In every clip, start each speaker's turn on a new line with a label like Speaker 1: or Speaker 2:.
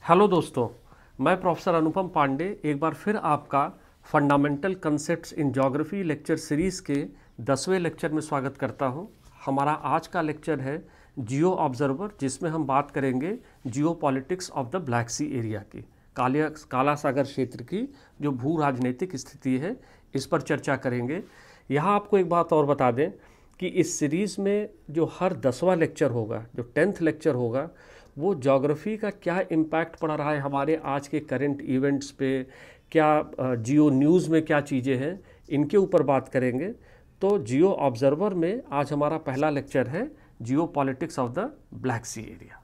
Speaker 1: Hello दोस्तों, मैं professor अनुपम पांडे एक बार फिर आपका fundamental concepts in geography lecture series के 10वें लेक्चर में स्वागत करता हूं। हमारा आज का लेक्चर है जियो ऑब्जर्वर, जिसमें हम बात करेंगे geopolitics of the Black Sea area की, काला सागर क्षेत्र की जो भू राजनीतिक स्थिति है, इस पर चर्चा करेंगे। यहाँ आपको एक बात और बता दें कि इस सीरीज़ में जो हर 10वां लेक्चर होगा, जो 10th लेक्चर होगा, वो ज्योग्राफी का क्या इम्पैक्ट पड़ रहा है हमारे आज के करंट इवेंट्स पे, क्या जियो न्यूज़ में क्या चीज़ें हैं, इनके ऊपर बात करेंगे। तो जियो ऑब्जर्वर में आज हमारा पहला लेक्चर है geopolitics of the Black Sea area.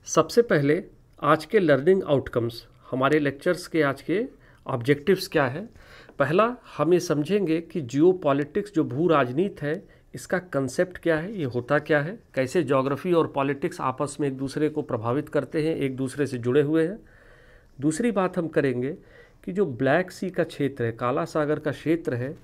Speaker 1: सबसे पहले आज के लर्निंग आउटकम्स, हमारे लेक्चर्स के आज के ऑब्जेक्टिव्स क्या है। पहला, हम ये समझेंगे कि जियो पॉलिटिक्स जो भू राजनीति है, इसका कंसेप्ट क्या है, ये होता क्या है, कैसे ज्योग्राफी और पॉलिटिक्स आपस में एक दूसरे को प्रभावित करते हैं, एक दूसरे से जुड़े हुए हैं। दूसरी बात हम करेंगे कि जो ब्लैक सी का क्षेत्र है, काला सागर का क्षेत्र है,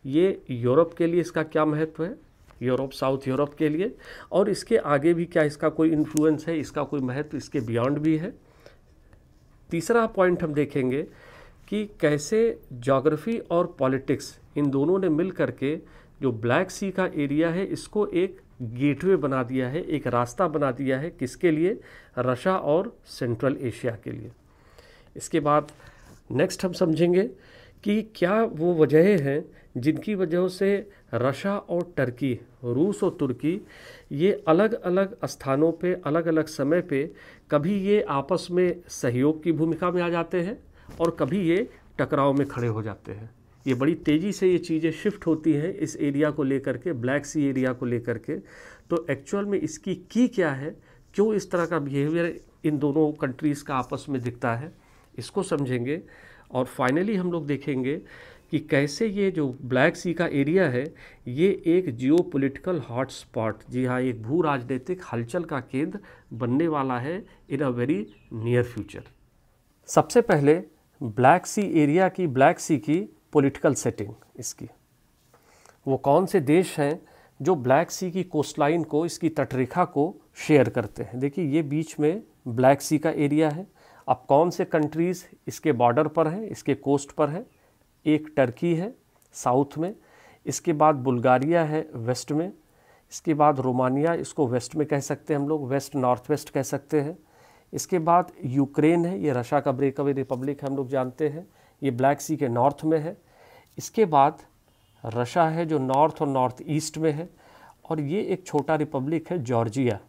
Speaker 1: ये यूरोप के लिए इसका क्या महत्व है, यूरोप, साउथ यूरोप के लिए, और इसके आगे भी क्या इसका कोई इन्फ्लुएंस है, इसका कोई महत्व इसके बियॉन्ड भी है। तीसरा पॉइंट हम देखेंगे कि कैसे ज्योग्राफी और पॉलिटिक्स इन दोनों ने मिल करके जो ब्लैक सी का एरिया है, इसको एक गेटवे बना दिया है, एक रास्ता बना दिया है, किसके लिए, रशिया और सेंट्रल एशिया के लिए। इसके बाद नेक्स्ट हम समझेंगे कि क्या वो वजहें हैं जिनकी वजह से रशिया और टर्की, रूस और तुर्की, ये अलग अलग स्थानों पे, अलग अलग समय पे, कभी ये आपस में सहयोग की भूमिका में आ जाते हैं और कभी ये टकराव में खड़े हो जाते हैं। ये बड़ी तेज़ी से ये चीज़ें शिफ्ट होती हैं इस एरिया को लेकर के, ब्लैक सी एरिया को लेकर के। तो एक्चुअल में इसकी की क्या है, क्यों इस तरह का बिहेवियर इन दोनों कंट्रीज़ का आपस में दिखता है, इसको समझेंगे। और फाइनली हम लोग देखेंगे कि कैसे ये जो ब्लैक सी का एरिया है, ये एक जियोपॉलिटिकल हॉटस्पॉट, जी हाँ, एक भू राजनीतिक हलचल का केंद्र बनने वाला है इन अ वेरी नियर फ्यूचर। सबसे पहले ब्लैक सी एरिया की, ब्लैक सी की पॉलिटिकल सेटिंग, इसकी वो कौन से देश हैं जो ब्लैक सी की कोस्टलाइन को, इसकी तटरेखा को शेयर करते हैं। देखिए, ये बीच में ब्लैक सी का एरिया है। अब कौन से कंट्रीज़ इसके बॉर्डर पर हैं, इसके कोस्ट पर है। एक टर्की है साउथ में, इसके बाद बुल्गारिया है वेस्ट में, इसके बाद रोमानिया, इसको वेस्ट में कह सकते हैं हम लोग, वेस्ट नॉर्थ वेस्ट कह सकते हैं। इसके बाद यूक्रेन है, ये रशिया का ब्रेकअवे रिपब्लिक हम लोग जानते हैं, ये ब्लैक सी के नॉर्थ में है। इसके बाद रशिया है जो नॉर्थ और नॉर्थ ईस्ट में है, और ये एक छोटा रिपब्लिक है जॉर्जिया,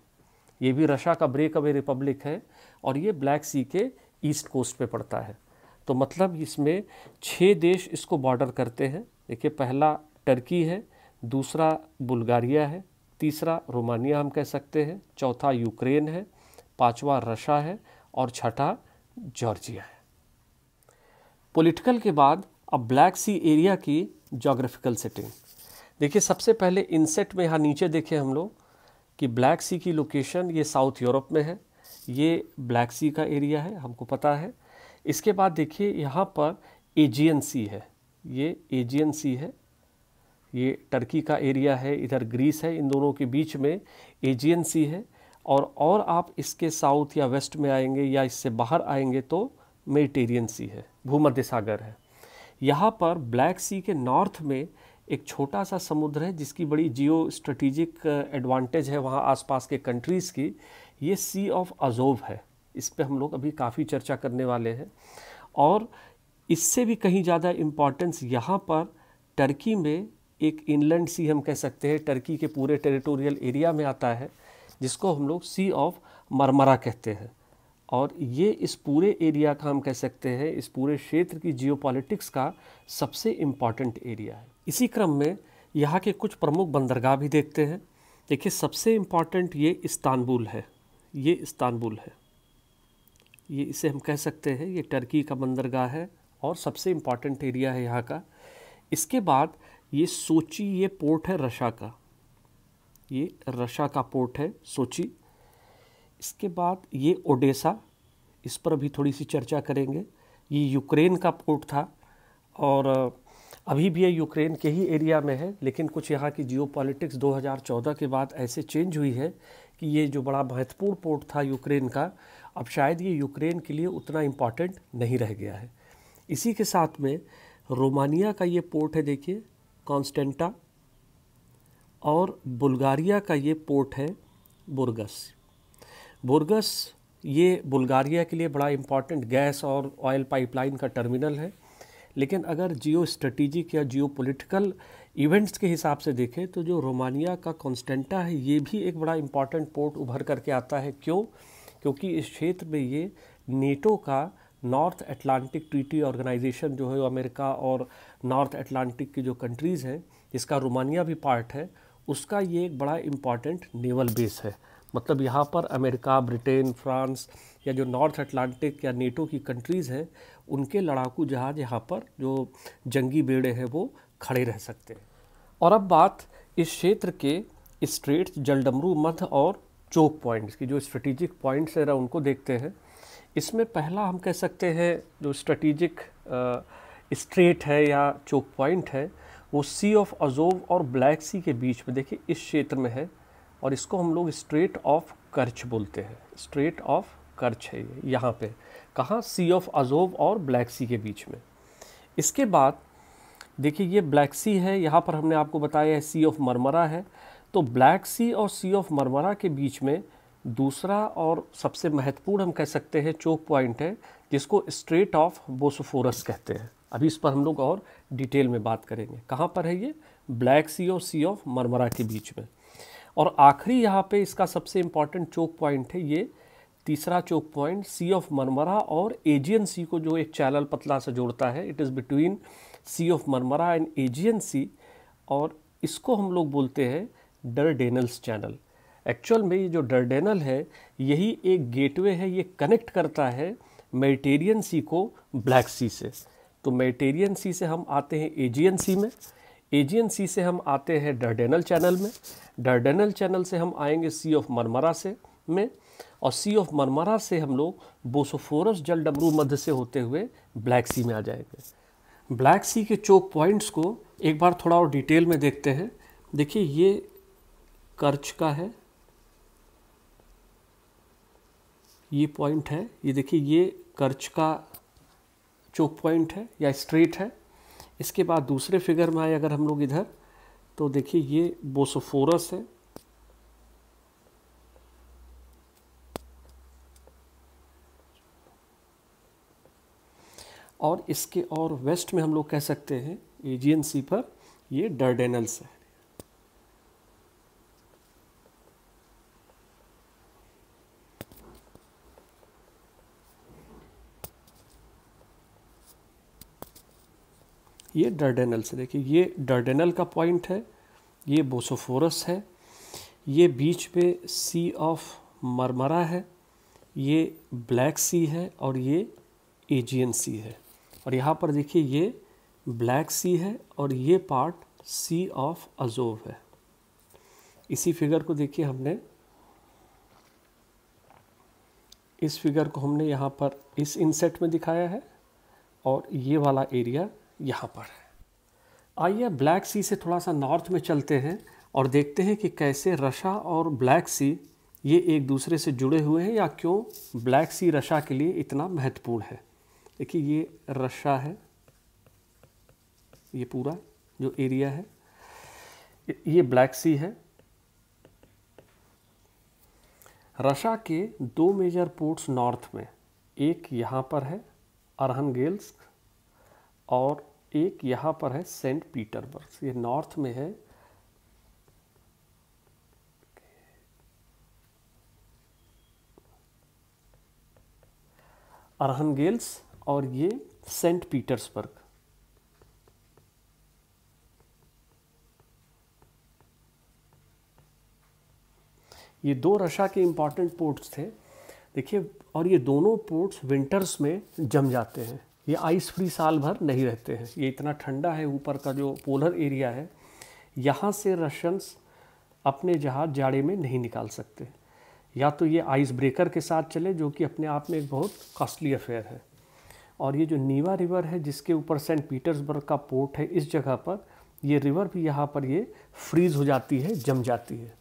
Speaker 1: ये भी रशिया का ब्रेकअवे रिपब्लिक है, और ये ब्लैक सी के ईस्ट कोस्ट पे पड़ता है। तो मतलब इसमें 6 देश इसको बॉर्डर करते हैं। देखिए, पहला टर्की है, दूसरा बुल्गारिया है, तीसरा रोमानिया हम कह सकते हैं, चौथा यूक्रेन है, पांचवा रशिया है, और छठा जॉर्जिया है। पॉलिटिकल के बाद अब ब्लैक सी एरिया की ज्योग्राफिकल सेटिंग। देखिए, सबसे पहले इनसेट में यहाँ नीचे देखें हम लोग कि ब्लैक सी की लोकेशन ये साउथ यूरोप में है, ये ब्लैक सी का एरिया है, हमको पता है। इसके बाद देखिए यहाँ पर एजियन सी है, ये एजियन सी है, ये टर्की का एरिया है, इधर ग्रीस है, इन दोनों के बीच में एजियन सी है। और आप इसके साउथ या वेस्ट में आएंगे या इससे बाहर आएंगे तो मेडिटेरियन सी है, भूमध्य सागर है। यहाँ पर ब्लैक सी के नॉर्थ में एक छोटा सा समुद्र है जिसकी बड़ी जियो स्ट्रेटेजिक एडवांटेज है वहाँ आसपास के कंट्रीज़ की, ये सी ऑफ अजोव है। इस पे हम लोग अभी काफ़ी चर्चा करने वाले हैं। और इससे भी कहीं ज़्यादा इम्पॉर्टेंस यहाँ पर टर्की में एक इनलैंड सी हम कह सकते हैं, टर्की के पूरे टेरिटोरियल एरिया में आता है, जिसको हम लोग सी ऑफ मरमरा कहते हैं। और ये इस पूरे एरिया का हम कह सकते हैं, इस पूरे क्षेत्र की जियोपॉलिटिक्स का सबसे इम्पॉर्टेंट एरिया है। इसी क्रम में यहाँ के कुछ प्रमुख बंदरगाह भी देखते हैं। देखिए, सबसे इम्पॉर्टेंट ये इस्तांबुल है, ये इस्तांबुल है, ये इसे हम कह सकते हैं, ये टर्की का बंदरगाह है और सबसे इम्पॉर्टेंट एरिया है यहाँ का। इसके बाद ये सोची, ये पोर्ट है रशिया का, ये रशिया का पोर्ट है सोची। इसके बाद ये ओडेसा, इस पर अभी थोड़ी सी चर्चा करेंगे, ये यूक्रेन का पोर्ट था और अभी भी ये यूक्रेन के ही एरिया में है, लेकिन कुछ यहाँ की जियोपॉलिटिक्स 2014 के बाद ऐसे चेंज हुई है कि ये जो बड़ा महत्वपूर्ण पोर्ट था यूक्रेन का, अब शायद ये यूक्रेन के लिए उतना इम्पॉर्टेंट नहीं रह गया है। इसी के साथ में रोमानिया का ये पोर्ट है, देखिए कॉन्स्टेंटा, और बुल्गारिया का ये पोर्ट है बुर्गस। बुर्गस ये बुल्गारिया के लिए बड़ा इम्पॉर्टेंट गैस और ऑयल पाइपलाइन का टर्मिनल है। लेकिन अगर जियो स्ट्रेटेजिक या जियो पॉलिटिकल इवेंट्स के हिसाब से देखें तो जो रोमानिया का कॉन्स्टेंटा है ये भी एक बड़ा इम्पॉर्टेंट पोर्ट उभर करके आता है। क्यों? क्योंकि इस क्षेत्र में ये नेटो का नॉर्थ अटलांटिक ट्रीटी ऑर्गेनाइजेशन जो है, अमेरिका और नॉर्थ अटलांटिक की जो कंट्रीज़ हैं जिसका रोमानिया भी पार्ट है, उसका ये एक बड़ा इम्पॉर्टेंट नेवल बेस है। मतलब यहाँ पर अमेरिका, ब्रिटेन, फ्रांस या जो नॉर्थ अटलांटिक या नेटो की कंट्रीज़ हैं उनके लड़ाकू जहाज़ यहाँ पर जो जंगी बेड़े हैं वो खड़े रह सकते हैं। और अब बात इस क्षेत्र के स्ट्रेट्स, जलडमरू मध्य और चोक पॉइंट्स की, जो स्ट्रेटेजिक पॉइंट्स हैं उनको देखते हैं। इसमें पहला हम कह सकते हैं जो स्ट्रेटेजिक स्ट्रेट है या चोक पॉइंट है वो सी ऑफ अजोव और ब्लैक सी के बीच में, देखिए इस क्षेत्र में है और इसको हम लोग स्ट्रेट ऑफ कर्च बोलते हैं। स्ट्रेट ऑफ कर्च है ये यहाँ पे, कहाँ? सी ऑफ अजोव और ब्लैक सी के बीच में। इसके बाद देखिए ये ब्लैक सी है, यहाँ पर हमने आपको बताया है सी ऑफ मरमरा है। तो ब्लैक सी और सी ऑफ मरमरा के बीच में दूसरा और सबसे महत्वपूर्ण हम कह सकते हैं चोक पॉइंट है जिसको स्ट्रेट ऑफ बोसफोरस कहते हैं। अभी इस पर हम लोग और डिटेल में बात करेंगे। कहाँ पर है ये? ब्लैक सी और सी ऑफ मरमरा के बीच में। और आखिरी यहाँ पे इसका सबसे इम्पॉर्टेंट चोक पॉइंट है ये तीसरा choke point sea of Marmara और एजियन सी को जो एक चैनल पतला से जोड़ता है। It is between sea of Marmara and Aegean sea, और इसको हम लोग बोलते हैं डरडेनल्स चैनल। एक्चुअल में ये जो डरडेनल है यही एक गेटवे है, ये कनेक्ट करता है मेडिटेरियन सी को ब्लैक सी से। तो मेडिटेरियन सी से हम आते हैं एजियन सी में, एजियन सी से हम आते हैं डरडेनल चैनल में, डरडेनल चैनल से हम आएंगे सी ऑफ मरमरा से में, और सी ऑफ मरमरा से हम लोग बोसफोरस जलडमरू मध्य से होते हुए ब्लैक सी में आ जाएंगे। ब्लैक सी के चोक पॉइंट्स को एक बार थोड़ा और डिटेल में देखते हैं। देखिए ये कर्च का है, ये पॉइंट है, ये देखिए ये कर्च का चोक पॉइंट है या स्ट्रेट है। इसके बाद दूसरे फिगर में आए अगर हम लोग इधर तो देखिए ये बोसफोरस है, और इसके और वेस्ट में हम लोग कह सकते हैं एजियन सी पर ये डरडेनल्स है। ये डरडेनल्स है, देखिए ये डरडेनल का पॉइंट है, ये बोसफोरस है, ये बीच में सी ऑफ मरमरा है, ये ब्लैक सी है और ये एजियन सी है। और यहाँ पर देखिए ये ब्लैक सी है और ये पार्ट सी ऑफ अजोव है। इसी फिगर को देखिए हमने, इस फिगर को हमने यहाँ पर इस इनसेट में दिखाया है और ये वाला एरिया यहाँ पर है। आइए ब्लैक सी से थोड़ा सा नॉर्थ में चलते हैं और देखते हैं कि कैसे रशा और ब्लैक सी ये एक दूसरे से जुड़े हुए हैं या क्यों ब्लैक सी रशा के लिए इतना महत्वपूर्ण है। देखिए ये रशा है, ये पूरा जो एरिया है ये ब्लैक सी है। रशा के दो मेजर पोर्ट्स नॉर्थ में, एक यहाँ पर है अरहनगेल्स्क और एक यहाँ पर है सेंट पीटर्सबर्ग। ये नॉर्थ में है। अरहनगेल्स और ये सेंट पीटर्सबर्ग। ये दो रशिया के इम्पॉर्टेंट पोर्ट्स थे देखिए, और ये दोनों पोर्ट्स विंटर्स में जम जाते हैं। ये आइस फ्री साल भर नहीं रहते हैं, ये इतना ठंडा है ऊपर का जो पोलर एरिया है, यहाँ से रशियंस अपने जहाज जाड़े में नहीं निकाल सकते। या तो ये आइस ब्रेकर के साथ चले जो कि अपने आप में एक बहुत कॉस्टली अफेयर है, और ये जो नीवा रिवर है जिसके ऊपर सेंट पीटर्सबर्ग का पोर्ट है, इस जगह पर ये रिवर भी यहाँ पर ये फ्रीज हो जाती है, जम जाती है।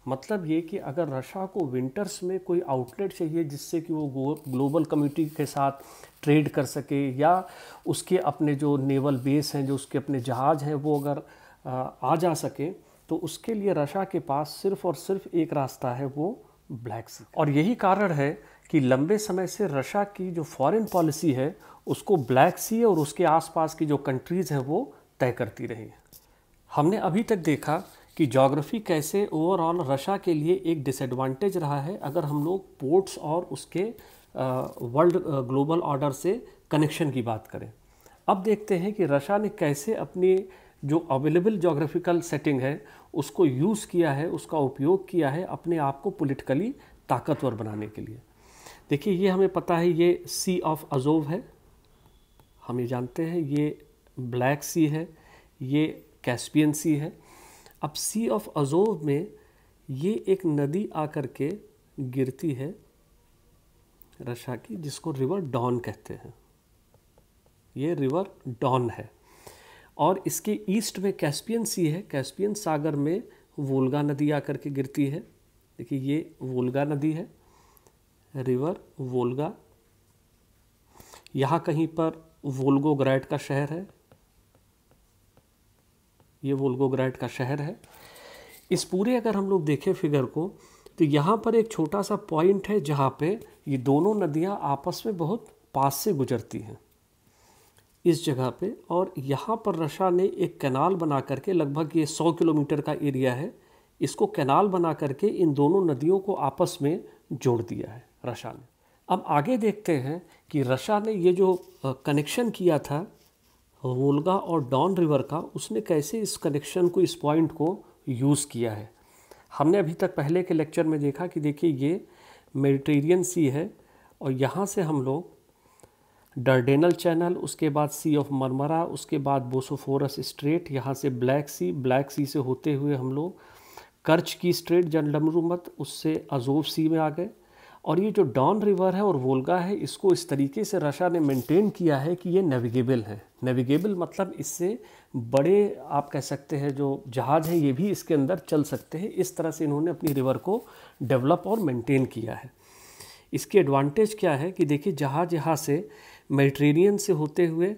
Speaker 1: मतलब ये कि अगर रशिया को विंटर्स में कोई आउटलेट चाहिए जिससे कि वो ग्लोबल कम्युनिटी के साथ ट्रेड कर सके, या उसके अपने जो नेवल बेस हैं, जो उसके अपने जहाज़ हैं, वो अगर आ जा सके, तो उसके लिए रशिया के पास सिर्फ़ और सिर्फ एक रास्ता है, वो ब्लैक सी। और यही कारण है कि लंबे समय से रशिया की जो फॉरेन पॉलिसी है उसको ब्लैक सी और उसके आसपास की जो कंट्रीज़ हैं वो तय करती रही। हमने अभी तक देखा कि ज्योग्राफी कैसे ओवरऑल रशिया के लिए एक डिसएडवांटेज रहा है अगर हम लोग पोर्ट्स और उसके वर्ल्ड ग्लोबल ऑर्डर से कनेक्शन की बात करें। अब देखते हैं कि रशिया ने कैसे अपनी जो अवेलेबल ज्योग्राफिकल सेटिंग है उसको यूज़ किया है, उसका उपयोग किया है अपने आप को पॉलिटिकली ताकतवर बनाने के लिए। देखिए, ये हमें पता है, ये सी ऑफ अजोव है, हम ये जानते हैं, ये ब्लैक सी है, ये कैस्पियन सी है। अब सी ऑफ अजोव में ये एक नदी आकर के गिरती है रशिया की, जिसको रिवर डॉन कहते हैं। ये रिवर डॉन है। और इसके ईस्ट में कैस्पियन सी है, कैस्पियन सागर में वोल्गा नदी आकर के गिरती है। देखिए, ये वोल्गा नदी है, रिवर वोल्गा। यहाँ कहीं पर वोल्गोग्रैड का शहर है, ये वोल्गोग्रैड का शहर है। इस पूरे अगर हम लोग देखें फिगर को, तो यहाँ पर एक छोटा सा पॉइंट है जहाँ पे ये दोनों नदियाँ आपस में बहुत पास से गुजरती हैं, इस जगह पे। और यहाँ पर रशिया ने एक कैनाल बना करके, लगभग ये 100 किलोमीटर का एरिया है, इसको कैनाल बना करके इन दोनों नदियों को आपस में जोड़ दिया है रशिया ने। अब आगे देखते हैं कि रशिया ने ये जो कनेक्शन किया था वोल्गा और डॉन रिवर का, उसने कैसे इस कनेक्शन को, इस पॉइंट को यूज़ किया है। हमने अभी तक पहले के लेक्चर में देखा कि देखिए, ये मेडिटेरियन सी है और यहाँ से हम लोग डर्डेनल चैनल, उसके बाद सी ऑफ मरमरा, उसके बाद बोसोफोरस स्ट्रेट, यहाँ से ब्लैक सी से होते हुए हम लोग कर्च की स्ट्रेट जनडमरूमत, उससे अजोव सी में आ गए। और ये जो डॉन रिवर है और वोल्गा है, इसको इस तरीके से रशिया ने मेंटेन किया है कि ये नेविगेबल है। नेविगेबल मतलब इससे बड़े, आप कह सकते हैं, जो जहाज़ हैं ये भी इसके अंदर चल सकते हैं। इस तरह से इन्होंने अपनी रिवर को डेवलप और मेंटेन किया है। इसकी एडवांटेज क्या है कि देखिए, जहाज़ यहाँ से मेडिटेरेनियन से होते हुए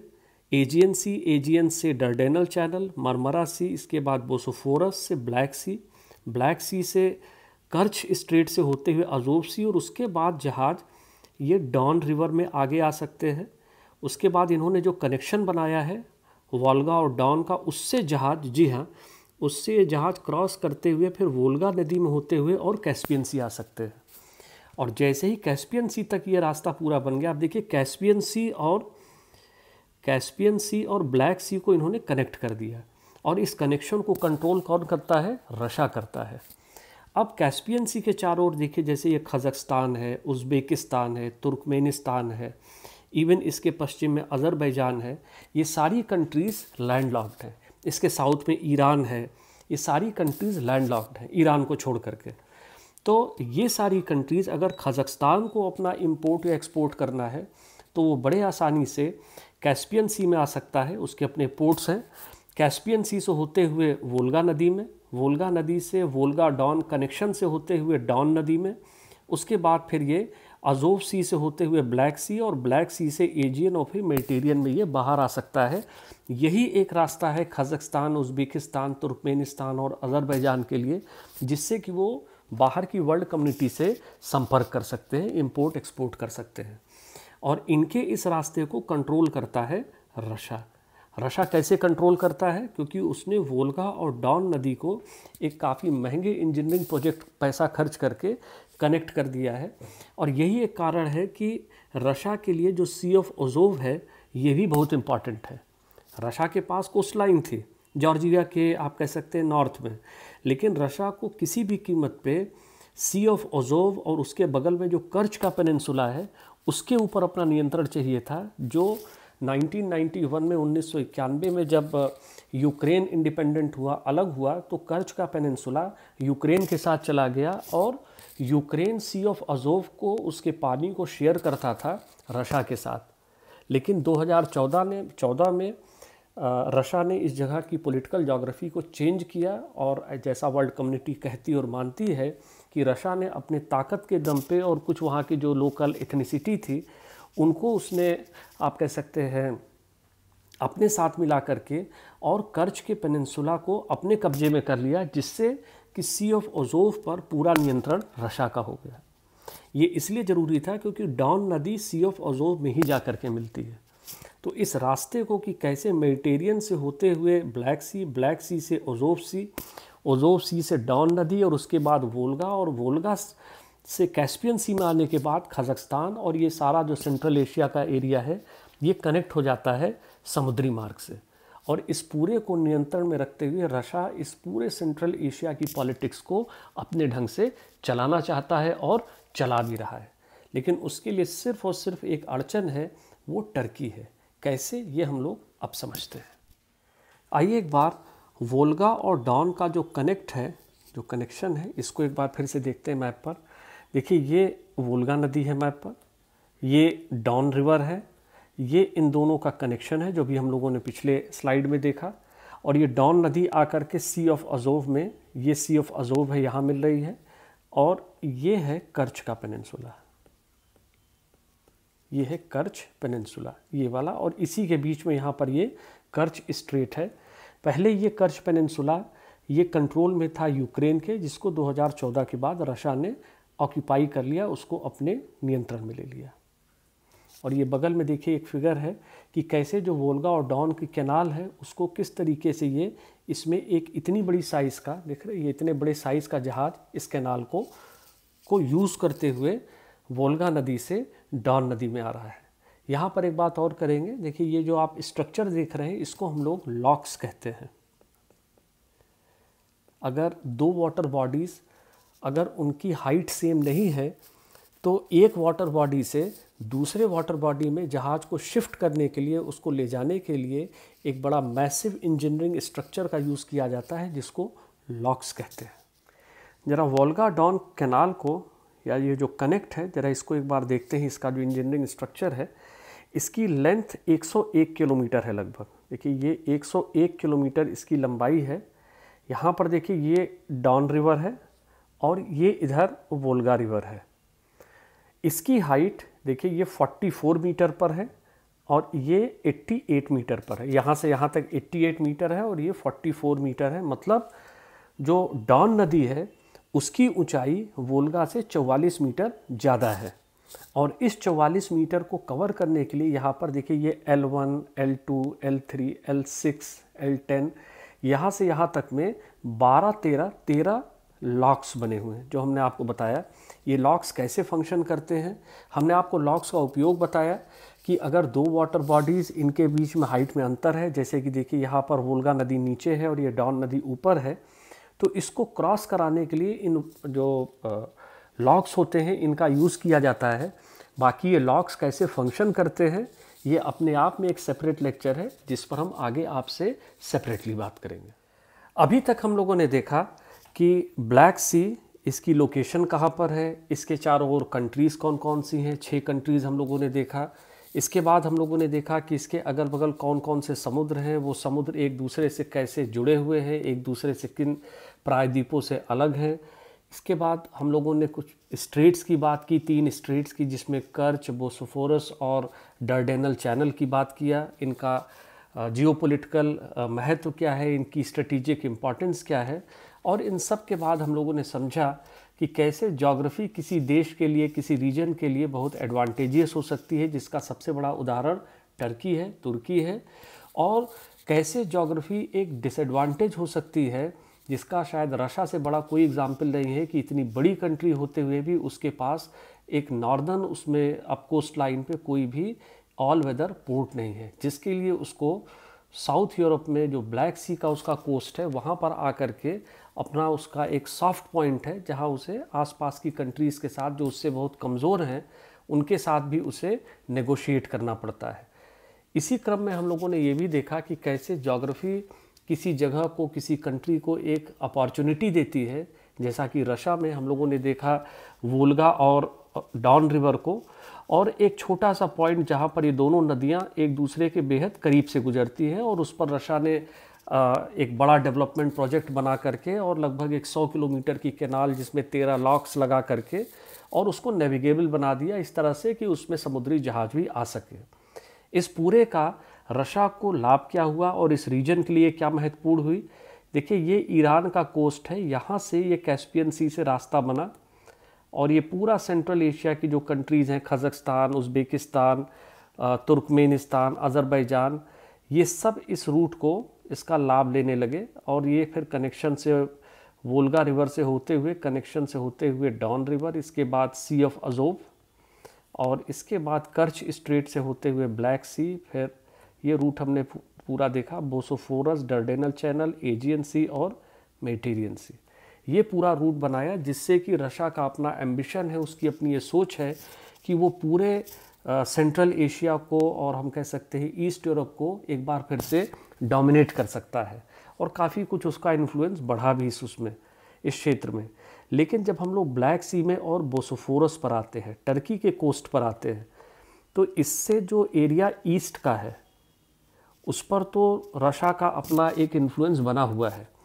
Speaker 1: एजियन सी, एजियन से डर्डेनल चैनल, मरमरा सी, इसके बाद बोसोफोरस से ब्लैक सी से कर्च स्ट्रेट से होते हुए अजोव सी, और उसके बाद जहाज़ ये डॉन रिवर में आगे आ सकते हैं। उसके बाद इन्होंने जो कनेक्शन बनाया है वोल्गा और डॉन का, उससे जहाज़, जी हाँ, उससे जहाज़ क्रॉस करते हुए फिर वोल्गा नदी में होते हुए और कैस्पियन सी आ सकते हैं। और जैसे ही कैस्पियन सी तक ये रास्ता पूरा बन गया, आप देखिए कैस्पियन सी और ब्लैक सी को इन्होंने कनेक्ट कर दिया। और इस कनेक्शन को कंट्रोल कौन करता है? रशिया करता है। अब कैस्पियन सी के चारों ओर देखिए, जैसे ये कज़ाकिस्तान है, उज़्बेकिस्तान है, तुर्कमेनिस्तान है, इवन इसके पश्चिम में अज़रबैजान है, ये सारी कंट्रीज़ लैंडलॉक्ड हैं। इसके साउथ में ईरान है, ये सारी कंट्रीज़ लैंडलॉक्ड हैं ईरान को छोड़ करके। तो ये सारी कंट्रीज़, अगर कज़ाकिस्तान को अपना इंपोर्ट या एक्सपोर्ट करना है तो वो बड़े आसानी से कैस्पियन सी में आ सकता है। उसके अपने पोर्ट्स हैं। कैस्पियन सी से होते हुए वोल्गा नदी में, वोल्गा नदी से वोल्गा डॉन कनेक्शन से होते हुए डॉन नदी में, उसके बाद फिर ये अजोव सी से होते हुए ब्लैक सी, और ब्लैक सी से एजियन और फिर मेडिटेरियन में ये बाहर आ सकता है। यही एक रास्ता है कज़ाकिस्तान, उज़्बेकिस्तान, तुर्कमेनिस्तान और अज़रबैजान के लिए, जिससे कि वो बाहर की वर्ल्ड कम्युनिटी से संपर्क कर सकते हैं, इंपोर्ट एक्सपोर्ट कर सकते हैं। और इनके इस रास्ते को कंट्रोल करता है रशिया। रशिया कैसे कंट्रोल करता है? क्योंकि उसने वोल्गा और डॉन नदी को एक काफ़ी महंगे इंजीनियरिंग प्रोजेक्ट पैसा खर्च करके कनेक्ट कर दिया है। और यही एक कारण है कि रशिया के लिए जो सी ऑफ अजोव है ये भी बहुत इम्पॉर्टेंट है। रशिया के पास कोस्ट लाइन थी जॉर्जिया के, आप कह सकते हैं, नॉर्थ में, लेकिन रशिया को किसी भी कीमत पे सी ऑफ अजोव और उसके बगल में जो कर्च का पेनिनसुला है उसके ऊपर अपना नियंत्रण चाहिए था, जो 1991 में 1991 में जब यूक्रेन इंडिपेंडेंट हुआ, अलग हुआ, तो कर्च का पेनिनसुला यूक्रेन के साथ चला गया और यूक्रेन सी ऑफ अजोव को, उसके पानी को शेयर करता था रशिया के साथ। लेकिन 2014 में रशिया ने इस जगह की पॉलिटिकल ज्योग्राफी को चेंज किया और जैसा वर्ल्ड कम्युनिटी कहती और मानती है कि रशिया ने अपने ताकत के दम पे और कुछ वहाँ की जो लोकल एथनिसिटी थी उनको उसने आप कह सकते हैं अपने साथ मिला करके और कर्च के पेनिनसुला को अपने कब्जे में कर लिया, जिससे कि सी ऑफ अज़ोव पर पूरा नियंत्रण रशिया का हो गया। ये इसलिए ज़रूरी था क्योंकि डॉन नदी सी ऑफ अज़ोव में ही जा कर के मिलती है। तो इस रास्ते को कि कैसे मेडिटेरियन से होते हुए ब्लैक सी से ओज़ोव सी से डॉन नदी और उसके बाद वोल्गा, और वोल्गा से कैस्पियन सी में आने के बाद कजाकिस्तान और ये सारा जो सेंट्रल एशिया का एरिया है ये कनेक्ट हो जाता है समुद्री मार्ग से। और इस पूरे को नियंत्रण में रखते हुए रशिया इस पूरे सेंट्रल एशिया की पॉलिटिक्स को अपने ढंग से चलाना चाहता है और चला भी रहा है। लेकिन उसके लिए सिर्फ और सिर्फ एक अड़चन है, वो टर्की है। कैसे, ये हम लोग अब समझते हैं। आइए एक बार वोल्गा और डॉन का जो जो कनेक्शन है, इसको एक बार फिर से देखते हैं मैप पर। देखिए ये वोल्गा नदी है मैप पर, ये डॉन रिवर है, ये इन दोनों का कनेक्शन है जो भी हम लोगों ने पिछले स्लाइड में देखा। और ये डॉन नदी आकर के सी ऑफ अज़ोव में, ये सी ऑफ अज़ोव है, यहाँ मिल रही है। और ये है कर्च का पेनिनसुला, ये है कर्च पेनिनसुला, ये वाला, और इसी के बीच में यहाँ पर ये कर्च स्ट्रेट है। पहले ये कर्च पेनिनसुला ये कंट्रोल में था यूक्रेन के, जिसको 2014 के बाद रशिया ने ऑक्यूपाई कर लिया, उसको अपने नियंत्रण में ले लिया। और ये बगल में देखिए एक फिगर है कि कैसे जो वोल्गा और डॉन की कैनाल है उसको किस तरीके से ये इसमें एक इतनी बड़ी साइज़ का, देख रहे हैं, ये इतने बड़े साइज़ का जहाज़ इस कैनाल को यूज़ करते हुए वोल्गा नदी से डॉन नदी में आ रहा है। यहाँ पर एक बात और करेंगे, देखिए ये जो आप स्ट्रक्चर देख रहे हैं इसको हम लोग लॉक्स कहते हैं। अगर दो वाटर बॉडीज़ अगर उनकी हाइट सेम नहीं है तो एक वाटर बॉडी से दूसरे वाटर बॉडी में जहाज़ को शिफ्ट करने के लिए, उसको ले जाने के लिए एक बड़ा मैसिव इंजीनियरिंग स्ट्रक्चर का यूज़ किया जाता है जिसको लॉक्स कहते हैं। ज़रा वोल्गा डॉन कैनाल को या ये जो कनेक्ट है, ज़रा इसको एक बार देखते हैं। इसका जो इंजीनियरिंग स्ट्रक्चर है, इसकी लेंथ 101 किलोमीटर है लगभग। देखिए ये 101 किलोमीटर इसकी लंबाई है। यहाँ पर देखिए ये डॉन रिवर है और ये इधर वोल्गा रिवर है। इसकी हाइट देखिए ये 44 मीटर पर है और ये 88 मीटर पर है। यहाँ से यहाँ तक 88 मीटर है और ये 44 मीटर है। मतलब जो डॉन नदी है उसकी ऊंचाई वोल्गा से 44 मीटर ज़्यादा है। और इस 44 मीटर को कवर करने के लिए यहाँ पर देखिए ये L1, L2, L3, L6, L10, यहाँ से यहाँ तक में 13 लॉक्स बने हुए हैं जो हमने आपको बताया। ये लॉक्स कैसे फंक्शन करते हैं, हमने आपको लॉक्स का उपयोग बताया कि अगर दो वाटर बॉडीज़ इनके बीच में हाइट में अंतर है, जैसे कि देखिए यहाँ पर वोल्गा नदी नीचे है और ये डॉन नदी ऊपर है, तो इसको क्रॉस कराने के लिए इन जो लॉक्स होते हैं इनका यूज़ किया जाता है। बाकी ये लॉक्स कैसे फंक्शन करते हैं ये अपने आप में एक सेपरेट लेक्चर है जिस पर हम आगे आपसे सेपरेटली बात करेंगे। अभी तक हम लोगों ने देखा कि ब्लैक सी, इसकी लोकेशन कहाँ पर है, इसके चारों ओर कंट्रीज़ कौन कौन सी हैं, 6 कंट्रीज़ हम लोगों ने देखा। इसके बाद हम लोगों ने देखा कि इसके अगल बगल कौन कौन से समुद्र हैं, वो समुद्र एक दूसरे से कैसे जुड़े हुए हैं, एक दूसरे से किन प्रायद्वीपों से अलग हैं। इसके बाद हम लोगों ने कुछ स्ट्रेट्स की बात की, 3 स्ट्रेट्स की, जिसमें कर्च, बोस्फोरस और डर्डेनल चैनल की बात किया। इनका जियोपॉलिटिकल महत्व क्या है, इनकी स्ट्रेटेजिक इम्पॉर्टेंस क्या है। और इन सब के बाद हम लोगों ने समझा कि कैसे ज्योग्राफी किसी देश के लिए, किसी रीजन के लिए बहुत एडवांटेजियस हो सकती है, जिसका सबसे बड़ा उदाहरण टर्की है, तुर्की है। और कैसे ज्योग्राफी एक डिसएडवांटेज हो सकती है, जिसका शायद रशिया से बड़ा कोई एग्जाम्पल नहीं है कि इतनी बड़ी कंट्री होते हुए भी उसके पास एक नॉर्दर्न उसमें अप कोस्ट लाइन पे कोई भी ऑल वेदर पोर्ट नहीं है, जिसके लिए उसको साउथ यूरोप में जो ब्लैक सी का उसका कोस्ट है वहाँ पर आकर के अपना उसका एक सॉफ्ट पॉइंट है जहाँ उसे आसपास की कंट्रीज़ के साथ जो उससे बहुत कमज़ोर हैं उनके साथ भी उसे नेगोशिएट करना पड़ता है। इसी क्रम में हम लोगों ने ये भी देखा कि कैसे ज्योग्राफी किसी जगह को, किसी कंट्री को एक अपॉर्चुनिटी देती है। जैसा कि रशिया में हम लोगों ने देखा वोल्गा और डॉन रिवर को, और एक छोटा सा पॉइंट जहाँ पर ये दोनों नदियाँ एक दूसरे के बेहद करीब से गुजरती हैं, और उस पर रशा ने एक बड़ा डेवलपमेंट प्रोजेक्ट बना करके और लगभग 100 किलोमीटर की कैनाल जिसमें 13 लॉक्स लगा करके और उसको नेविगेबल बना दिया इस तरह से कि उसमें समुद्री जहाज भी आ सके। इस पूरे का रशा को लाभ क्या हुआ और इस रीजन के लिए क्या महत्वपूर्ण हुई? देखिए, ये ईरान का कोस्ट है, यहाँ से ये कैस्पियन सी से रास्ता बना और ये पूरा सेंट्रल एशिया की जो कंट्रीज़ हैं, कज़ाकिस्तान, उज़्बेकिस्तान, तुर्कमेनिस्तान, अज़रबैजान, ये सब इस रूट को इसका लाभ लेने लगे। और ये फिर कनेक्शन से वोल्गा रिवर से होते हुए, कनेक्शन से होते हुए डॉन रिवर, इसके बाद सी ऑफ अज़ोव, और इसके बाद कर्च स्ट्रेट से होते हुए ब्लैक सी। फिर ये रूट हमने पूरा देखा, बोसोफोरस, डर्डेनल चैनल, एजियन सी और मेडिटेरियन सी। ये पूरा रूट बनाया जिससे कि रशा का अपना एम्बिशन है, उसकी अपनी ये सोच है कि वो पूरे सेंट्रल एशिया को और हम कह सकते हैं ईस्ट यूरोप को एक बार फिर से डोमिनेट कर सकता है, और काफ़ी कुछ उसका इन्फ्लुएंस बढ़ा भी उसमें, इस क्षेत्र में। लेकिन जब हम लोग ब्लैक सी में और बोसोफोरस पर आते हैं, टर्की के कोस्ट पर आते हैं, तो इससे जो एरिया ईस्ट का है उस पर तो रशा का अपना एक इन्फ्लुएंस बना हुआ है।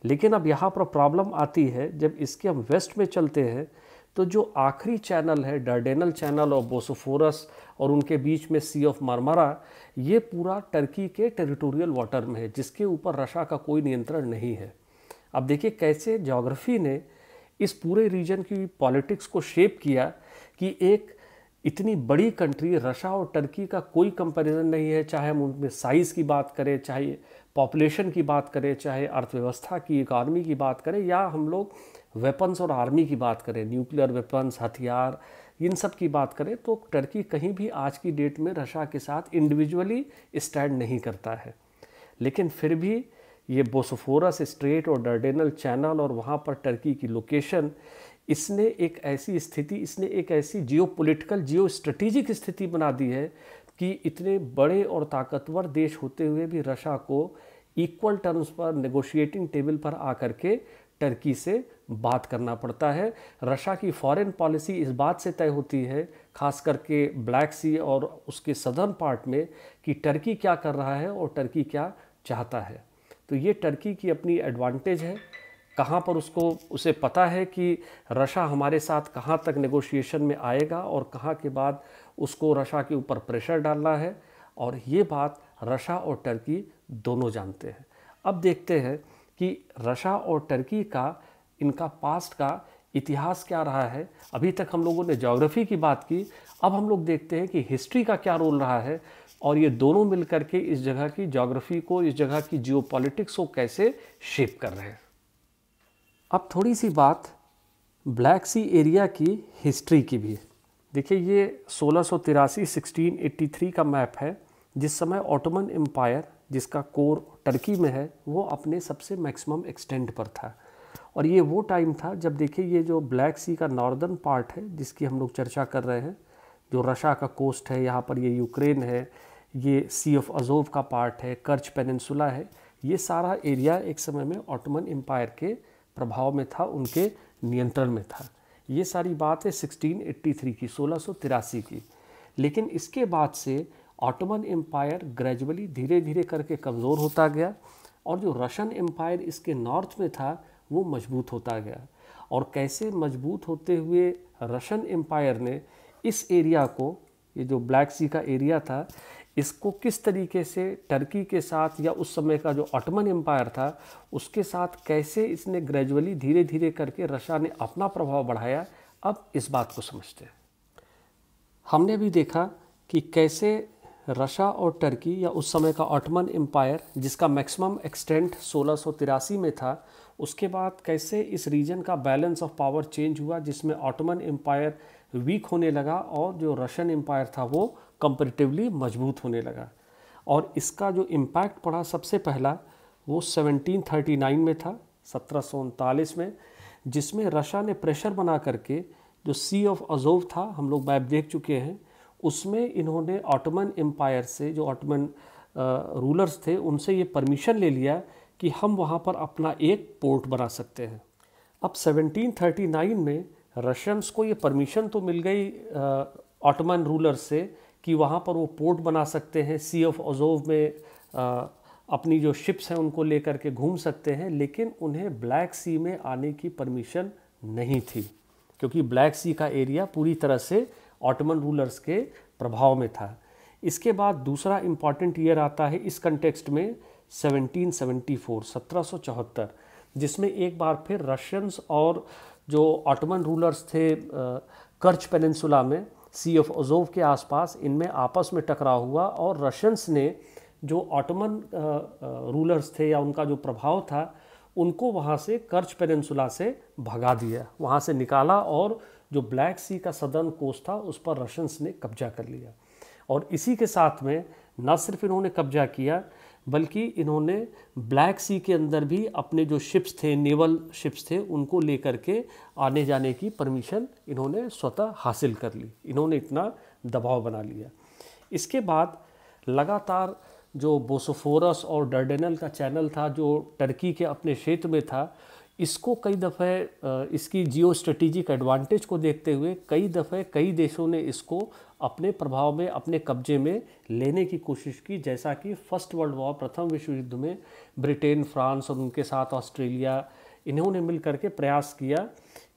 Speaker 1: लेकिन अब यहाँ पर प्रॉब्लम आती है, जब इसके हम वेस्ट में चलते हैं तो जो आखिरी चैनल है, डर्डेनल चैनल और बोसोफोरस, और उनके बीच में सी ऑफ मार्मारा, ये पूरा टर्की के टेरिटोरियल वाटर में है जिसके ऊपर रशा का कोई नियंत्रण नहीं है। अब देखिए कैसे ज्योग्राफी ने इस पूरे रीजन की पॉलिटिक्स को शेप किया कि एक इतनी बड़ी कंट्री रशा और टर्की का कोई कंपैरिजन नहीं है, चाहे हम उनमें साइज़ की बात करें, चाहे पॉपुलेशन की बात करें, चाहे अर्थव्यवस्था की, इकॉनमी की बात करें, या हम लोग वेपन्स और आर्मी की बात करें, न्यूक्लियर वेपन्स, हथियार, इन सब की बात करें, तो टर्की कहीं भी आज की डेट में रशा के साथ इंडिविजुअली स्टैंड नहीं करता है। लेकिन फिर भी ये बोसोफोरस स्ट्रेट और डर्डेनल चैनल और वहाँ पर टर्की की लोकेशन, इसने एक ऐसी स्थिति, इसने एक ऐसी जियोपॉलिटिकल, जियो स्ट्रेटेजिक स्थिति बना दी है कि इतने बड़े और ताकतवर देश होते हुए भी रशा को इक्वल टर्म्स पर नेगोशिएटिंग टेबल पर आकर के टर्की से बात करना पड़ता है। रशा की फॉरेन पॉलिसी इस बात से तय होती है, खास करके ब्लैक सी और उसके सदर्न पार्ट में, कि टर्की क्या कर रहा है और टर्की क्या चाहता है। तो ये टर्की की अपनी एडवांटेज है, कहाँ पर उसे पता है कि रशा हमारे साथ कहाँ तक नेगोशिएशन में आएगा और कहाँ के बाद उसको रशा के ऊपर प्रेशर डालना है, और ये बात रशा और टर्की दोनों जानते हैं। अब देखते हैं कि रशा और टर्की का, इनका पास्ट का इतिहास क्या रहा है। अभी तक हम लोगों ने ज्योग्राफी की बात की, अब हम लोग देखते हैं कि हिस्ट्री का क्या रोल रहा है, और ये दोनों मिलकर के इस जगह की ज्योग्राफी को, इस जगह की जियोपॉलिटिक्स को कैसे शेप कर रहे हैं। अब थोड़ी सी बात ब्लैक सी एरिया की हिस्ट्री की भी। देखिए, ये 1683 का मैप है, जिस समय ऑटोमन एम्पायर, जिसका कोर टर्की में है, वो अपने सबसे मैक्सिमम एक्सटेंट पर था। और ये वो टाइम था जब, देखिए, ये जो ब्लैक सी का नॉर्दर्न पार्ट है जिसकी हम लोग चर्चा कर रहे हैं, जो रशा का कोस्ट है, यहाँ पर ये यूक्रेन है, ये सी ऑफ अज़ोव का पार्ट है, कर्च पेनिनसुला है, ये सारा एरिया एक समय में ऑटोमन एम्पायर के प्रभाव में था, उनके नियंत्रण में था। ये सारी बात है 1683 की, 1683 की। लेकिन इसके बाद से ऑटोमन एम्पायर ग्रेजुअली, धीरे धीरे करके कमज़ोर होता गया, और जो रशियन एम्पायर इसके नॉर्थ में था वो मजबूत होता गया। और कैसे मजबूत होते हुए रशियन एम्पायर ने इस एरिया को, ये जो ब्लैक सी का एरिया था, इसको किस तरीके से टर्की के साथ, या उस समय का जो ऑटोमन एम्पायर था उसके साथ कैसे इसने ग्रेजुअली, धीरे धीरे करके रशा ने अपना प्रभाव बढ़ाया, अब इस बात को समझते हैं। हमने भी देखा कि कैसे रशा और टर्की, या उस समय का ऑटोमन एम्पायर जिसका मैक्सिमम एक्सटेंट 1683 में था, उसके बाद कैसे इस रीजन का बैलेंस ऑफ पावर चेंज हुआ, जिसमें ऑटोमन एम्पायर वीक होने लगा और जो रशियन एम्पायर था वो कंपैरेटिवली मजबूत होने लगा। और इसका जो इम्पैक्ट पड़ा सबसे पहला वो 1739 में था, 1739 में, जिसमें रशिया ने प्रेशर बना करके जो सी ऑफ अज़ोव था, हम लोग मैप देख चुके हैं, उसमें इन्होंने ऑटोमन एम्पायर से, जो ऑटोमन रूलर्स थे, उनसे ये परमिशन ले लिया कि हम वहाँ पर अपना एक पोर्ट बना सकते हैं। अब 1739 में रशियंस को ये परमिशन तो मिल गई ऑटोमन रूलर से कि वहाँ पर वो पोर्ट बना सकते हैं, सी ऑफ अजोव में अपनी जो शिप्स हैं उनको लेकर के घूम सकते हैं, लेकिन उन्हें ब्लैक सी में आने की परमिशन नहीं थी, क्योंकि ब्लैक सी का एरिया पूरी तरह से ऑटोमन रूलर्स के प्रभाव में था। इसके बाद दूसरा इम्पॉर्टेंट ईयर आता है इस कंटेक्स्ट में 1774, जिसमें एक बार फिर रशियंस और जो ऑटोमन रूलर्स थे कर्च पेनिनसुला में, सी ऑफ अजोव के आसपास, इनमें आपस में टकराव हुआ और रशियंस ने जो ऑटोमन रूलर्स थे या उनका जो प्रभाव था उनको वहाँ से कर्च पेनिनसुला से भगा दिया, वहाँ से निकाला, और जो ब्लैक सी का सदर्न कोस्ट था उस पर रशियंस ने कब्जा कर लिया। और इसी के साथ में न सिर्फ इन्होंने कब्जा किया बल्कि इन्होंने ब्लैक सी के अंदर भी अपने जो शिप्स थे, नेवल शिप्स थे, उनको लेकर के आने जाने की परमिशन इन्होंने स्वतः हासिल कर ली। इन्होंने इतना दबाव बना लिया। इसके बाद लगातार जो बोसफोरस और डर्डेनल का चैनल था जो टर्की के अपने क्षेत्र में था, इसको कई दफ़े इसकी जियो स्ट्रेटेजिक एडवांटेज को देखते हुए कई दफ़े कई देशों ने इसको अपने प्रभाव में, अपने कब्जे में लेने की कोशिश की, जैसा कि फर्स्ट वर्ल्ड वॉर, प्रथम विश्व युद्ध में ब्रिटेन, फ्रांस और उनके साथ ऑस्ट्रेलिया, इन्होंने मिल करके प्रयास किया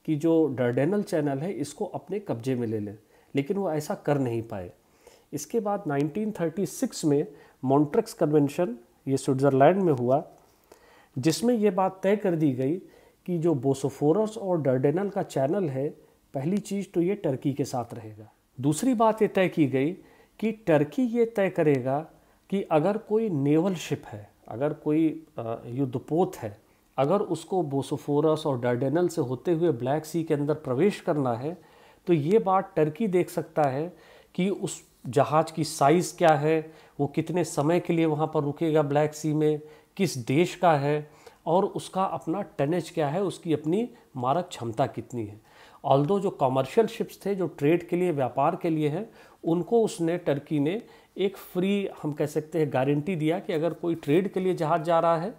Speaker 1: कि जो डर्डेनल चैनल है इसको अपने कब्जे में ले लें, लेकिन वो ऐसा कर नहीं पाए। इसके बाद 1936 में मॉन्ट्रेक्स कन्वेंशन, ये स्विट्ज़रलैंड में हुआ, जिसमें ये बात तय कर दी गई कि जो बोसफोरस और डर्डेनल का चैनल है, पहली चीज़ तो ये टर्की के साथ रहेगा। दूसरी बात ये तय की गई कि टर्की ये तय करेगा कि अगर कोई नेवल शिप है, अगर कोई युद्धपोत है, अगर उसको बोसफोरस और डर्डेनल से होते हुए ब्लैक सी के अंदर प्रवेश करना है, तो ये बात टर्की देख सकता है कि उस जहाज़ की साइज़ क्या है, वो कितने समय के लिए वहाँ पर रुकेगा ब्लैक सी में, किस देश का है, और उसका अपना टनेज क्या है, उसकी अपनी मारक क्षमता कितनी है। ऑल्दो जो कमर्शियल शिप्स थे, जो ट्रेड के लिए, व्यापार के लिए हैं, उनको उसने, टर्की ने एक फ्री, हम कह सकते हैं, गारंटी दिया कि अगर कोई ट्रेड के लिए जहाज़ जा रहा है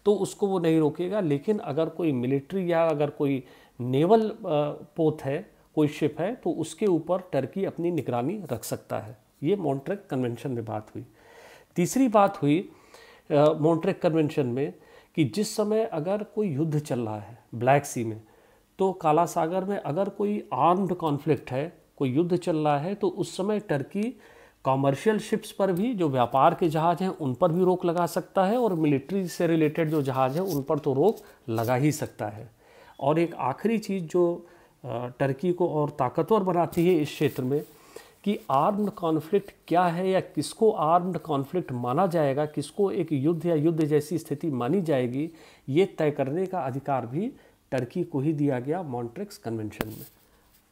Speaker 1: तो उसको वो नहीं रोकेगा, लेकिन अगर कोई मिलिट्री या अगर कोई नेवल पोत है, कोई शिप है, तो उसके ऊपर टर्की अपनी निगरानी रख सकता है। ये मॉन्ट्रेक कन्वेंशन में बात हुई। तीसरी बात हुई मॉन्ट्रेक कन्वेंशन में कि जिस समय अगर कोई युद्ध चल रहा है ब्लैक सी में, तो काला सागर में अगर कोई आर्म्ड कॉन्फ्लिक्ट है, कोई युद्ध चल रहा है, तो उस समय टर्की कॉमर्शियल शिप्स पर भी, जो व्यापार के जहाज़ हैं, उन पर भी रोक लगा सकता है, और मिलिट्री से रिलेटेड जो जहाज़ हैं उन पर तो रोक लगा ही सकता है। और एक आखिरी चीज़ जो टर्की को और ताकतवर बनाती है इस क्षेत्र में, कि आर्म्ड कॉन्फ्लिक्ट क्या है या किसको आर्म्ड कॉन्फ्लिक्ट माना जाएगा, किसको एक युद्ध या युद्ध जैसी स्थिति मानी जाएगी, ये तय करने का अधिकार भी टर्की को ही दिया गया मॉन्ट्रेक्स कन्वेंशन में।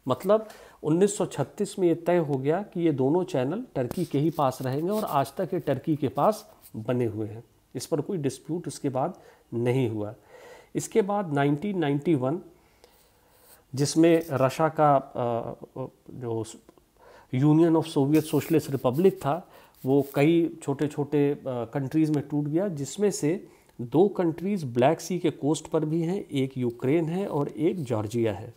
Speaker 1: मतलब 1936 में ये तय हो गया कि ये दोनों चैनल टर्की के ही पास रहेंगे, और आज तक ये टर्की के पास बने हुए हैं। इस पर कोई डिस्प्यूट उसके बाद नहीं हुआ। इसके बाद 1991, जिसमें रशिया का जो union of Soviet socialist Republic था, वो कई छोटे छोटे कंट्रीज़ में टूट गया, जिसमें से 2 कंट्रीज़ ब्लैक सी के कोस्ट पर भी हैं, एक यूक्रेन है और एक जॉर्जिया है।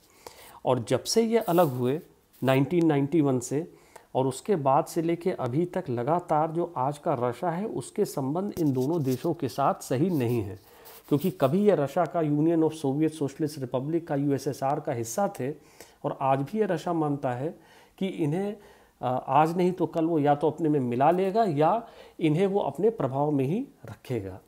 Speaker 1: और जब से ये अलग हुए 1991 से, और उसके बाद से लेके अभी तक लगातार जो आज का रशिया है, उसके संबंध इन दोनों देशों के साथ सही नहीं है, क्योंकि कभी ये रशिया का union of Soviet socialist Republic का, यूएसएसआर का हिस्सा थे, और आज भी ये रशिया मानता है कि इन्हें आज नहीं तो कल वो या तो अपने में मिला लेगा या इन्हें वो अपने प्रभाव में ही रखेगा।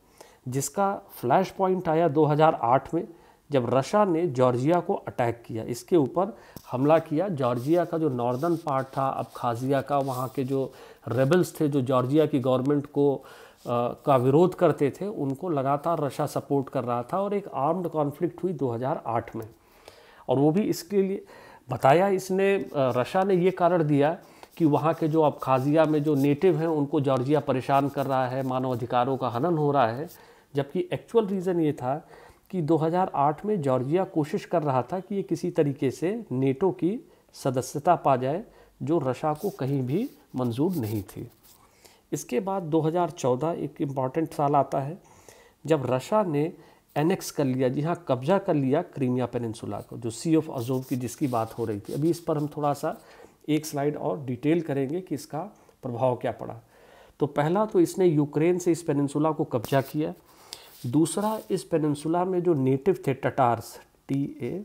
Speaker 1: जिसका फ्लैश पॉइंट आया 2008 में, जब रशिया ने जॉर्जिया को अटैक किया, इसके ऊपर हमला किया। जॉर्जिया का जो नॉर्दर्न पार्ट था, अबखाज़िया का, वहाँ के जो रेबल्स थे, जो जॉर्जिया की गवर्नमेंट को का विरोध करते थे, उनको लगातार रशिया सपोर्ट कर रहा था, और एक आर्म्ड कॉन्फ्लिक्ट हुई 2008 में। और वो भी इसके लिए बताया इसने, रशिया ने ये कारण दिया कि वहाँ के जो अबखाज़िया में जो नेटिव हैं उनको जॉर्जिया परेशान कर रहा है, मानव अधिकारों का हनन हो रहा है, जबकि एक्चुअल रीज़न ये था कि 2008 में जॉर्जिया कोशिश कर रहा था कि ये किसी तरीके से नेटो की सदस्यता पा जाए, जो रशिया को कहीं भी मंजूर नहीं थी। इसके बाद 2014 एक इम्पॉर्टेंट साल आता है, जब रशिया ने एनेक्स कर लिया, जी हाँ, कब्जा कर लिया क्रीमिया पेनिनसुला को, जो सी ऑफ अजोव की जिसकी बात हो रही थी। अभी इस पर हम थोड़ा सा एक स्लाइड और डिटेल करेंगे कि इसका प्रभाव क्या पड़ा। तो पहला तो इसने यूक्रेन से इस पेनिनसुला को कब्जा किया। दूसरा, इस पेनिनसुला में जो नेटिव थे टटार्स, TA,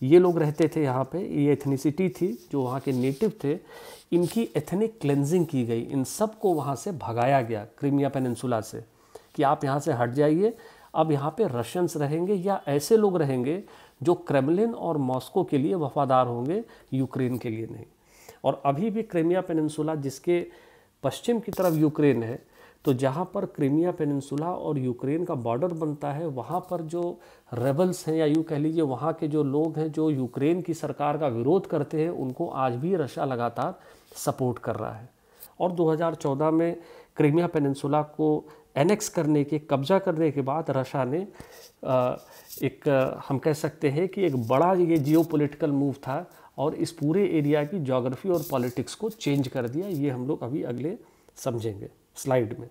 Speaker 1: ये लोग रहते थे यहाँ पे, ये एथनिसिटी थी जो वहाँ के नेटिव थे, इनकी एथनिक क्लेंजिंग की गई, इन सब को वहाँ से भगाया गया क्रीमिया पेनिनसुला से कि आप यहाँ से हट जाइए, अब यहाँ पे रशियंस रहेंगे या ऐसे लोग रहेंगे जो क्रेमलिन और मॉस्को के लिए वफादार होंगे, यूक्रेन के लिए नहीं। और अभी भी क्रीमिया पेनिनसुला जिसके पश्चिम की तरफ यूक्रेन है, तो जहाँ पर क्रीमिया पेनिनसुला और यूक्रेन का बॉर्डर बनता है, वहाँ पर जो रेबल्स हैं या यूँ कह लीजिए वहाँ के जो लोग हैं जो यूक्रेन की सरकार का विरोध करते हैं, उनको आज भी रशिया लगातार सपोर्ट कर रहा है। और 2014 में क्रीमिया पेनिनसुला को एनेक्स करने के, कब्जा करने के बाद रशिया ने एक हम कह सकते हैं कि एक बड़ा ये जियोपॉलिटिकल मूव था और इस पूरे एरिया की ज्योग्राफी और पॉलिटिक्स को चेंज कर दिया। ये हम लोग अभी अगले समझेंगे स्लाइड में।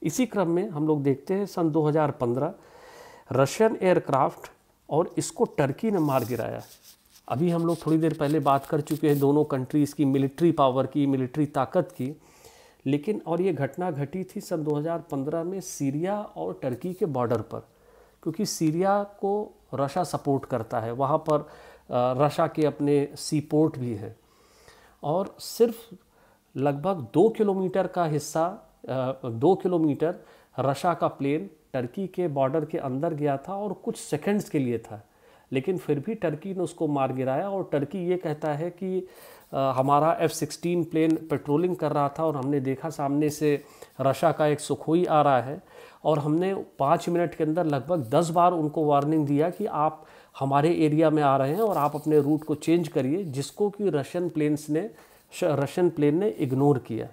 Speaker 1: इसी क्रम में हम लोग देखते हैं सन 2015 रशियन एयरक्राफ्ट और इसको टर्की ने मार गिराया। अभी हम लोग थोड़ी देर पहले बात कर चुके हैं दोनों कंट्रीज़ की मिलिट्री पावर की, मिलिट्री ताकत की, लेकिन और ये घटना घटी थी सन 2015 में सीरिया और टर्की के बॉर्डर पर, क्योंकि सीरिया को रशिया सपोर्ट करता है, वहाँ पर रशिया के अपने सी पोर्ट भी हैं। और सिर्फ लगभग 2 किलोमीटर का हिस्सा, 2 किलोमीटर रशिया का प्लेन टर्की के बॉर्डर के अंदर गया था और कुछ सेकंड्स के लिए था, लेकिन फिर भी टर्की ने उसको मार गिराया। और टर्की ये कहता है कि हमारा F-16 प्लेन पेट्रोलिंग कर रहा था और हमने देखा सामने से रशिया का एक सुखोई आ रहा है, और हमने 5 मिनट के अंदर लगभग 10 बार उनको वार्निंग दिया कि आप हमारे एरिया में आ रहे हैं और आप अपने रूट को चेंज करिए, जिसको कि रशियन प्लेन ने इग्नोर किया।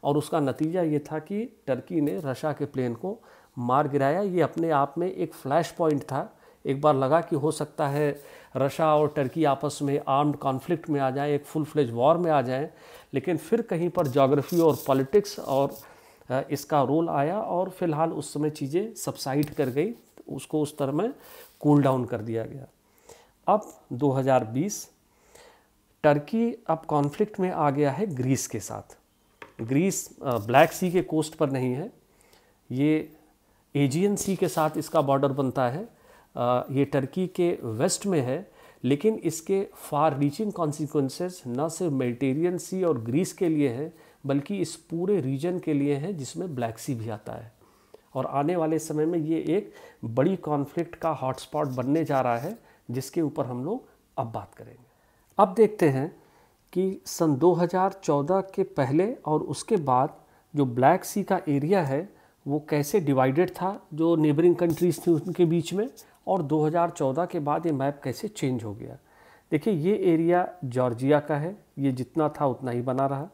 Speaker 1: और उसका नतीजा ये था कि टर्की ने रशिया के प्लेन को मार गिराया। ये अपने आप में एक फ्लैश पॉइंट था। एक बार लगा कि हो सकता है रशिया और टर्की आपस में आर्म्ड कॉन्फ्लिक्ट में आ जाए, एक फुल फ्लेज वॉर में आ जाए, लेकिन फिर कहीं पर ज्योग्राफी और पॉलिटिक्स और इसका रोल आया और फिलहाल उस समय चीज़ें सबसाइड कर गई, उसको उस तरह में कूल डाउन कर दिया गया। अब 2020 टर्की अब कॉन्फ्लिक्ट में आ गया है ग्रीस के साथ। ग्रीस ब्लैक सी के कोस्ट पर नहीं है, ये एजियन सी के साथ इसका बॉर्डर बनता है। ये टर्की के वेस्ट में है, लेकिन इसके फार रीचिंग कॉन्सिक्वेंसेस न सिर्फ मेडिटेरियन सी और ग्रीस के लिए हैं, बल्कि इस पूरे रीजन के लिए हैं जिसमें ब्लैक सी भी आता है। और आने वाले समय में ये एक बड़ी कॉन्फ्लिक्ट का हॉटस्पॉट बनने जा रहा है, जिसके ऊपर हम लोग अब बात करेंगे। अब देखते हैं कि सन 2014 के पहले और उसके बाद जो ब्लैक सी का एरिया है वो कैसे डिवाइडेड था, जो नेबरिंग कंट्रीज़ थी उनके बीच में, और 2014 के बाद ये मैप कैसे चेंज हो गया। देखिए, ये एरिया जॉर्जिया का है, ये जितना था उतना ही बना रहा।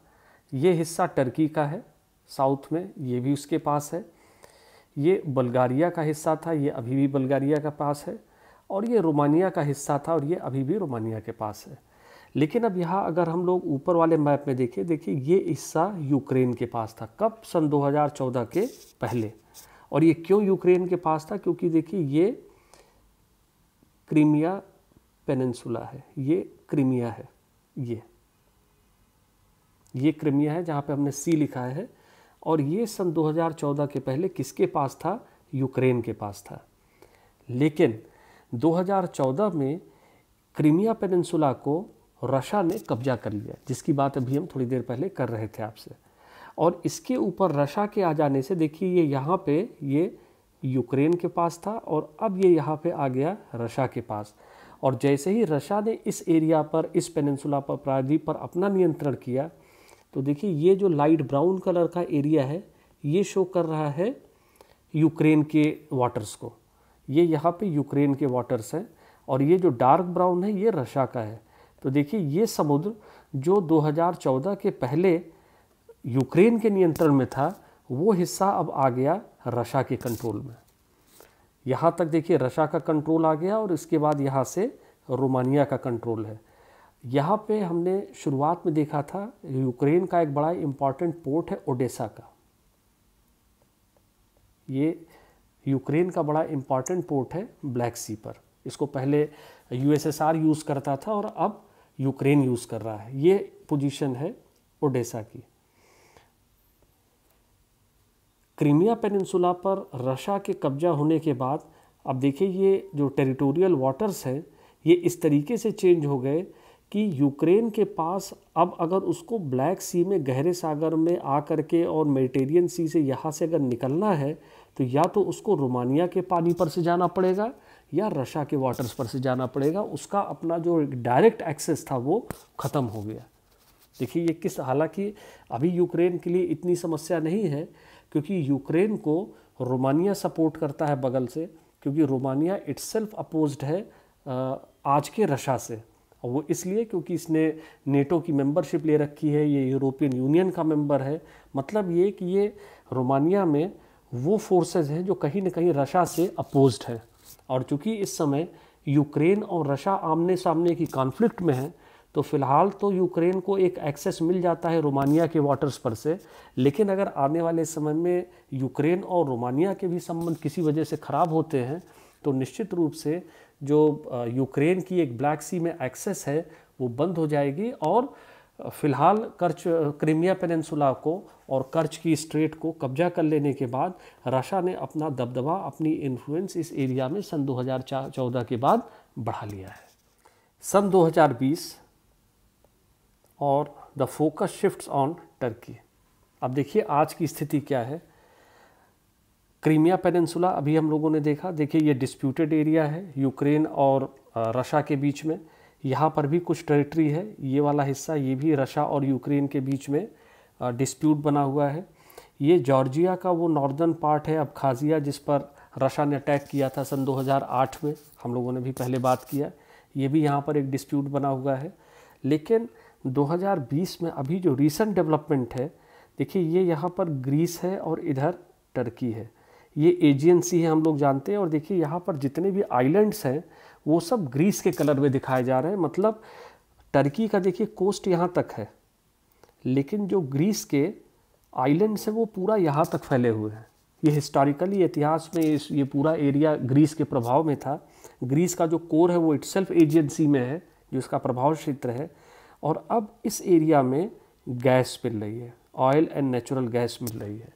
Speaker 1: ये हिस्सा टर्की का है साउथ में, ये भी उसके पास है। ये बुल्गारिया का हिस्सा था, ये अभी भी बुल्गारिया के पास है। और ये रोमानिया का हिस्सा था और ये अभी भी रोमानिया के पास है। लेकिन अब यहाँ अगर हम लोग ऊपर वाले मैप में देखें, देखिए ये हिस्सा यूक्रेन के पास था। कब? सन 2014 के पहले। और ये क्यों यूक्रेन के पास था? क्योंकि देखिए ये क्रीमिया पेनिनसुला है, ये क्रीमिया है, ये क्रीमिया है जहाँ पे हमने सी लिखा है। और ये सन 2014 के पहले किसके पास था? यूक्रेन के पास था। लेकिन 2014 में क्रीमिया पेनिनसुला को रशिया ने कब्जा कर लिया, जिसकी बात अभी हम थोड़ी देर पहले कर रहे थे आपसे। और इसके ऊपर रशिया के आ जाने से देखिए ये यहाँ पे ये यूक्रेन के पास था और अब ये यहाँ पे आ गया रशिया के पास। और जैसे ही रशिया ने इस एरिया पर, इस पेनिनसुला पर, प्रायद्वीप पर अपना नियंत्रण किया, तो देखिए ये जो लाइट ब्राउन कलर का एरिया है ये शो कर रहा है यूक्रेन के वाटर्स को। ये यहाँ पे यूक्रेन के वाटर्स हैं और ये जो डार्क ब्राउन है ये रशिया का है। तो देखिए ये समुद्र जो 2014 के पहले यूक्रेन के नियंत्रण में था, वो हिस्सा अब आ गया रशिया के कंट्रोल में। यहाँ तक देखिए रशिया का कंट्रोल आ गया और इसके बाद यहाँ से रोमानिया का कंट्रोल है। यहाँ पे हमने शुरुआत में देखा था यूक्रेन का एक बड़ा इम्पॉर्टेंट पोर्ट है ओडेसा का। ये यूक्रेन का बड़ा इम्पॉर्टेंट पोर्ट है ब्लैक सी पर। इसको पहले USSR यूज़ करता था और अब यूक्रेन यूज़ कर रहा है। ये पोजीशन है ओडेसा की। क्रीमिया पेनिनसुला पर रशिया के कब्जा होने के बाद अब देखिए ये जो टेरिटोरियल वाटर्स हैं ये इस तरीके से चेंज हो गए कि यूक्रेन के पास अब अगर उसको ब्लैक सी में गहरे सागर में आ करके और मेडिटेरियन सी से यहाँ से अगर निकलना है तो या तो उसको रोमानिया के पानी पर से जाना पड़ेगा या रशिया के वाटर्स पर से जाना पड़ेगा। उसका अपना जो डायरेक्ट एक्सेस था वो ख़त्म हो गया। देखिए ये किस, हालांकि अभी यूक्रेन के लिए इतनी समस्या नहीं है क्योंकि यूक्रेन को रोमानिया सपोर्ट करता है बगल से, क्योंकि रोमानिया इटसेल्फ अपोज्ड है आज के रशिया से, और वो इसलिए क्योंकि इसने नेटो की मेंबरशिप ले रखी है, ये यूरोपियन यूनियन का मेंबर है। मतलब ये कि ये रोमानिया में वो फोर्सेस हैं जो कहीं ना कहीं रशिया से अपोज्ड है। और चूंकि इस समय यूक्रेन और रशिया आमने सामने की कॉन्फ्लिक्ट में है तो फिलहाल तो यूक्रेन को एक एक्सेस मिल जाता है रोमानिया के वाटर्स पर से, लेकिन अगर आने वाले समय में यूक्रेन और रोमानिया के भी संबंध किसी वजह से ख़राब होते हैं तो निश्चित रूप से जो यूक्रेन की एक ब्लैक सी में एक्सेस है वो बंद हो जाएगी। और फ़िलहाल क्रीमिया पेनिनसुला को और कर्च की स्ट्रेट को कब्जा कर लेने के बाद रशिया ने अपना दबदबा, अपनी इन्फ्लुएंस इस एरिया में सन 2014 के बाद बढ़ा लिया है। सन 2020 और the focus shifts on Turkey. अब देखिए आज की स्थिति क्या है। क्रीमिया पेनिनसुला अभी हम लोगों ने देखा, देखिए ये डिस्प्यूटेड एरिया है यूक्रेन और रशिया के बीच में। यहाँ पर भी कुछ टेरिटरी है, ये वाला हिस्सा ये भी रशिया और यूक्रेन के बीच में डिस्प्यूट बना हुआ है। ये जॉर्जिया का वो नॉर्दर्न पार्ट है अबखाज़िया, जिस पर रशिया ने अटैक किया था सन 2008 में, हम लोगों ने भी पहले बात किया। ये भी यहाँ पर एक डिस्प्यूट बना हुआ है। लेकिन 2020 में अभी जो रीसेंट डेवलपमेंट है, देखिए ये यहाँ पर ग्रीस है और इधर टर्की है। ये एजियन सी है, हम लोग जानते हैं। और देखिए यहाँ पर जितने भी आइलैंड्स हैं वो सब ग्रीस के कलर में दिखाए जा रहे हैं। मतलब टर्की का देखिए कोस्ट यहाँ तक है, लेकिन जो ग्रीस के आइलैंड्स हैं वो पूरा यहाँ तक फैले हुए हैं। ये हिस्टोरिकली इतिहास में ये पूरा एरिया ग्रीस के प्रभाव में था। ग्रीस का जो कोर है वो इटसेल्फ एजियन सी में है, जो इसका प्रभाव क्षेत्र है। और अब इस एरिया में गैस मिल रही है, ऑयल एंड नेचुरल गैस मिल रही है।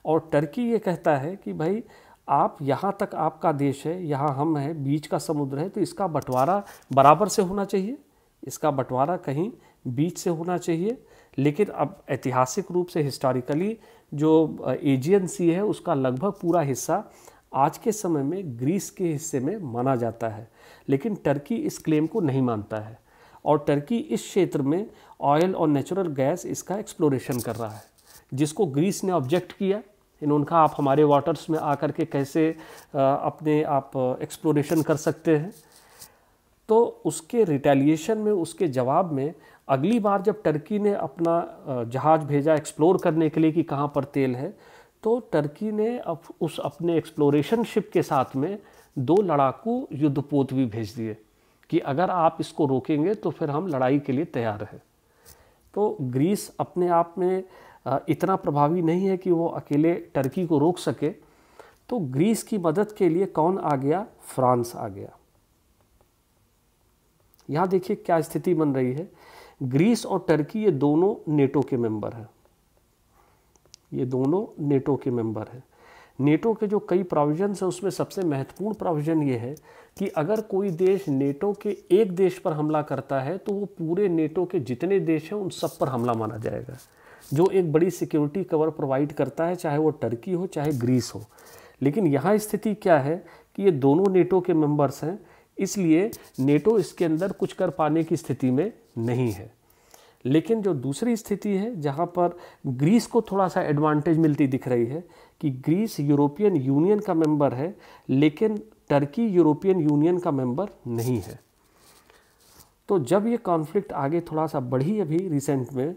Speaker 1: और टर्की ये कहता है कि भाई आप यहाँ तक आपका देश है, यहाँ हम हैं, बीच का समुद्र है, तो इसका बंटवारा बराबर से होना चाहिए, इसका बंटवारा कहीं बीच से होना चाहिए। लेकिन अब ऐतिहासिक रूप से हिस्टोरिकली जो एजियन सी है उसका लगभग पूरा हिस्सा आज के समय में ग्रीस के हिस्से में माना जाता है। लेकिन टर्की इस क्लेम को नहीं मानता है और टर्की इस क्षेत्र में ऑयल और नेचुरल गैस इसका एक्सप्लोरेशन कर रहा है, जिसको ग्रीस ने ऑब्जेक्ट किया। इन्होंने कहा आप हमारे वाटर्स में आकर के कैसे अपने आप एक्सप्लोरेशन कर सकते हैं। तो उसके रिटेलिएशन में, उसके जवाब में अगली बार जब टर्की ने अपना जहाज़ भेजा एक्सप्लोर करने के लिए कि कहाँ पर तेल है, तो टर्की ने अब उस अपने एक्सप्लोरेशन शिप के साथ में 2 लड़ाकू युद्धपोत भी भेज दिए कि अगर आप इसको रोकेंगे तो फिर हम लड़ाई के लिए तैयार हैं। तो ग्रीस अपने आप में इतना प्रभावी नहीं है कि वो अकेले टर्की को रोक सके। तो ग्रीस की मदद के लिए कौन आ गया? फ्रांस आ गया। यहाँ देखिए क्या स्थिति बन रही है। ग्रीस और टर्की ये दोनों नेटो के मेंबर हैं, ये दोनों नेटो के मेंबर हैं। नेटो के जो कई प्रोविजंस हैं उसमें सबसे महत्वपूर्ण प्रोविजन ये है कि अगर कोई देश नेटो के एक देश पर हमला करता है तो वो पूरे नेटो के जितने देश हैं उन सब पर हमला माना जाएगा, जो एक बड़ी सिक्योरिटी कवर प्रोवाइड करता है, चाहे वो टर्की हो चाहे ग्रीस हो। लेकिन यहाँ स्थिति क्या है कि ये दोनों नेटो के मेंबर्स हैं, इसलिए नेटो इसके अंदर कुछ कर पाने की स्थिति में नहीं है। लेकिन जो दूसरी स्थिति है जहाँ पर ग्रीस को थोड़ा सा एडवांटेज मिलती दिख रही है कि ग्रीस यूरोपियन यूनियन का मेंबर है, लेकिन टर्की यूरोपियन यूनियन का मेंबर नहीं है। तो जब ये कॉन्फ्लिक्ट आगे थोड़ा सा बढ़ी अभी रिसेंट में,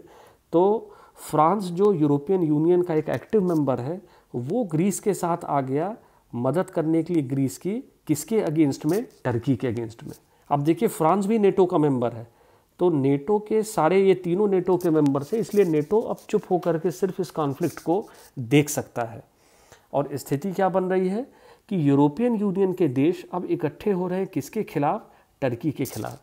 Speaker 1: तो फ्रांस जो यूरोपियन यूनियन का एक एक्टिव मेंबर है वो ग्रीस के साथ आ गया मदद करने के लिए ग्रीस की, किसके अगेंस्ट में? टर्की के अगेंस्ट में। अब देखिए फ्रांस भी नेटो का मेंबर है, तो नेटो के सारे ये तीनों नेटो के मेंबर से, इसलिए नेटो अब चुप होकर के सिर्फ इस कॉन्फ्लिक्ट को देख सकता है। और स्थिति क्या बन रही है कि यूरोपियन यूनियन के देश अब इकट्ठे हो रहे हैं किसके खिलाफ? टर्की के खिलाफ।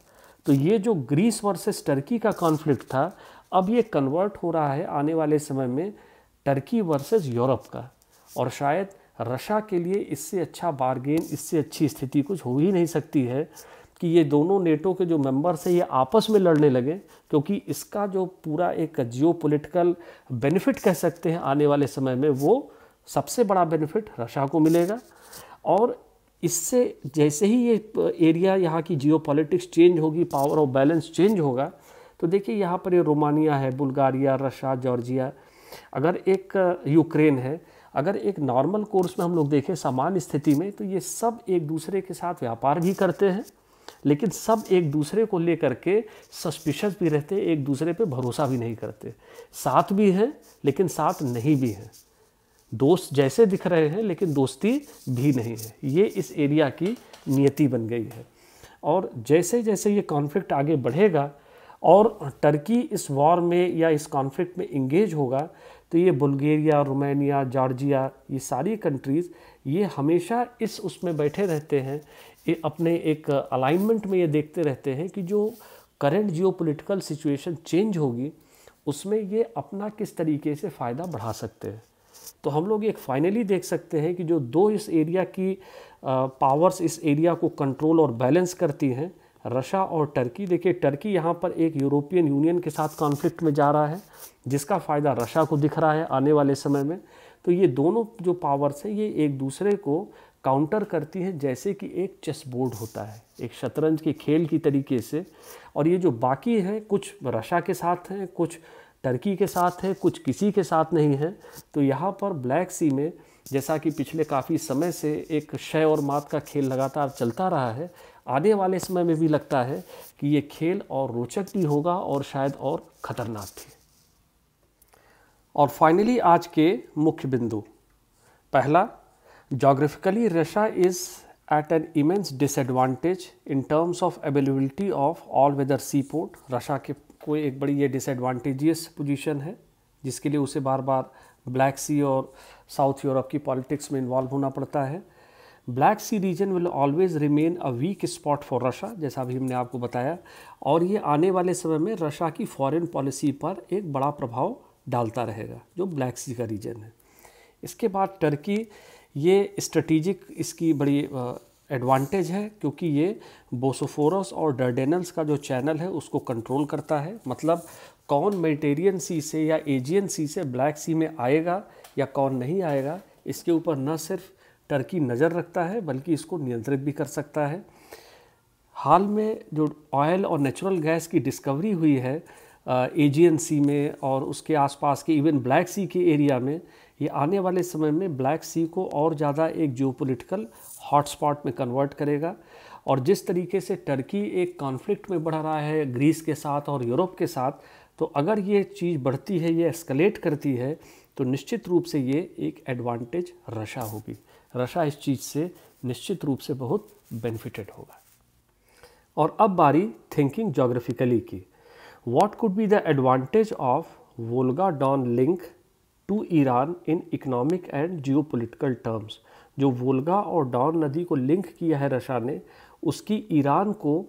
Speaker 1: तो ये जो ग्रीस वर्सेस टर्की का कॉन्फ्लिक्ट था, अब ये कन्वर्ट हो रहा है आने वाले समय में टर्की वर्सेस यूरोप का। और शायद रशिया के लिए इससे अच्छा बार्गेन, इससे अच्छी स्थिति कुछ हो ही नहीं सकती है कि ये दोनों नेटो के जो मेंबर्स हैं ये आपस में लड़ने लगे, क्योंकि इसका जो पूरा एक जियोपॉलिटिकल बेनिफिट कह सकते हैं आने वाले समय में, वो सबसे बड़ा बेनिफिट रशिया को मिलेगा। और इससे जैसे ही ये एरिया, यहाँ की जियोपॉलिटिक्स चेंज होगी, पावर ऑफ बैलेंस चेंज होगा, तो देखिए यहाँ पर ये रोमानिया है, बुल्गारिया, रशिया, जॉर्जिया, अगर एक यूक्रेन है, अगर एक नॉर्मल कोर्स में हम लोग देखें सामान्य स्थिति में, तो ये सब एक दूसरे के साथ व्यापार भी करते हैं, लेकिन सब एक दूसरे को लेकर के सस्पिशियस भी रहते हैं, एक दूसरे पे भरोसा भी नहीं करते, साथ भी हैं लेकिन साथ नहीं भी हैं, दोस्त जैसे दिख रहे हैं लेकिन दोस्ती भी नहीं है। ये इस एरिया की नियति बन गई है। और जैसे जैसे ये कॉन्फ्लिक्ट आगे बढ़ेगा और टर्की इस वॉर में या इस कॉन्फ्लिक्ट में इंगेज होगा, तो ये बुल्गारिया, रोमानिया, जॉर्जिया, ये सारी कंट्रीज़ ये हमेशा इस उसमें बैठे रहते हैं, ये अपने एक अलाइनमेंट में ये देखते रहते हैं कि जो करंट जियोपॉलिटिकल सिचुएशन चेंज होगी उसमें ये अपना किस तरीके से फ़ायदा बढ़ा सकते हैं। तो हम लोग एक फाइनली देख सकते हैं कि जो दो इस एरिया की पावर्स इस एरिया को कंट्रोल और बैलेंस करती हैं, रशिया और टर्की। देखिए टर्की यहाँ पर एक यूरोपियन यूनियन के साथ कॉन्फ्लिक्ट में जा रहा है, जिसका फ़ायदा रशिया को दिख रहा है आने वाले समय में। तो ये दोनों जो पावर्स हैं ये एक दूसरे को काउंटर करती हैं, जैसे कि एक चेस बोर्ड होता है, एक शतरंज के खेल की तरीके से। और ये जो बाकी हैं, कुछ रशिया के साथ हैं, कुछ टर्की के साथ हैं, कुछ किसी के साथ नहीं है। तो यहाँ पर ब्लैक सी में जैसा कि पिछले काफ़ी समय से एक शय और मात का खेल लगातार चलता रहा है, आने वाले समय में भी लगता है कि ये खेल और रोचक भी होगा और शायद और ख़तरनाक भी। और फाइनली आज के मुख्य बिंदु। पहला, geographically Russia is at an immense disadvantage in terms of availability of all weather sea port. Russia के कोई एक बड़ी ये डिसएडवांटेजियस पोजीशन है, जिसके लिए उसे बार बार ब्लैक सी और साउथ यूरोप की पॉलिटिक्स में इन्वॉल्व होना पड़ता है। Black Sea region will always remain a weak spot for Russia, जैसा भी हमने आपको बताया, और ये आने वाले समय में रशिया की फॉरेन पॉलिसी पर एक बड़ा प्रभाव डालता रहेगा, जो ब्लैक सी का रीजन है। इसके बाद टर्की, ये स्ट्रेटिजिक इसकी बड़ी एडवांटेज है, क्योंकि ये बोसफोरस और डर्डेनल्स का जो चैनल है उसको कंट्रोल करता है। मतलब कौन मेडिटेरियन सी से या एजियन सी से ब्लैक सी में आएगा या कौन नहीं आएगा, इसके ऊपर न सिर्फ टर्की नज़र रखता है बल्कि इसको नियंत्रित भी कर सकता है। हाल में जो ऑयल और नेचुरल गैस की डिस्कवरी हुई है एजियन सी में और उसके आसपास के इवन ब्लैक सी के एरिया में, ये आने वाले समय में ब्लैक सी को और ज़्यादा एक जियोपॉलिटिकल हॉटस्पॉट में कन्वर्ट करेगा। और जिस तरीके से टर्की एक कॉन्फ्लिक्ट में बढ़ रहा है ग्रीस के साथ और यूरोप के साथ, तो अगर ये चीज़ बढ़ती है, ये एस्केलेट करती है, तो निश्चित रूप से ये एक एडवांटेज रशिया होगी। रशिया इस चीज़ से निश्चित रूप से बहुत बेनिफिटेड होगा। और अब बारी थिंकिंग जोग्राफिकली की। What could be the advantage of Volga Don link to Iran in economic and geopolitical terms. जो वोल्गा और डॉन नदी को लिंक किया है रशिया ने, उसकी ईरान को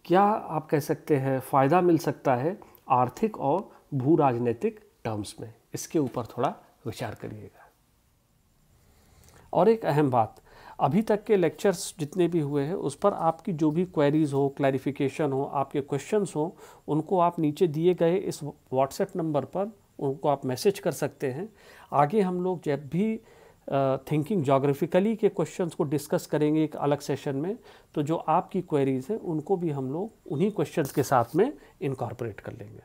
Speaker 1: क्या आप कह सकते हैं फ़ायदा मिल सकता है आर्थिक और भू राजनीतिक टर्म्स में, इसके ऊपर थोड़ा विचार करिएगा। और एक अहम बात, अभी तक के लेक्चर्स जितने भी हुए हैं उस पर आपकी जो भी क्वेरीज़ हो, क्लैरिफिकेशन हो, आपके क्वेश्चंस हो, उनको आप नीचे दिए गए इस व्हाट्सएप नंबर पर उनको आप मैसेज कर सकते हैं। आगे हम लोग जब भी थिंकिंग जोग्राफिकली के क्वेश्चंस को डिस्कस करेंगे एक अलग सेशन में, तो जो आपकी क्वेरीज़ हैं उनको भी हम लोग उन्हीं क्वेश्चंस के साथ में इनकॉर्पोरेट कर लेंगे।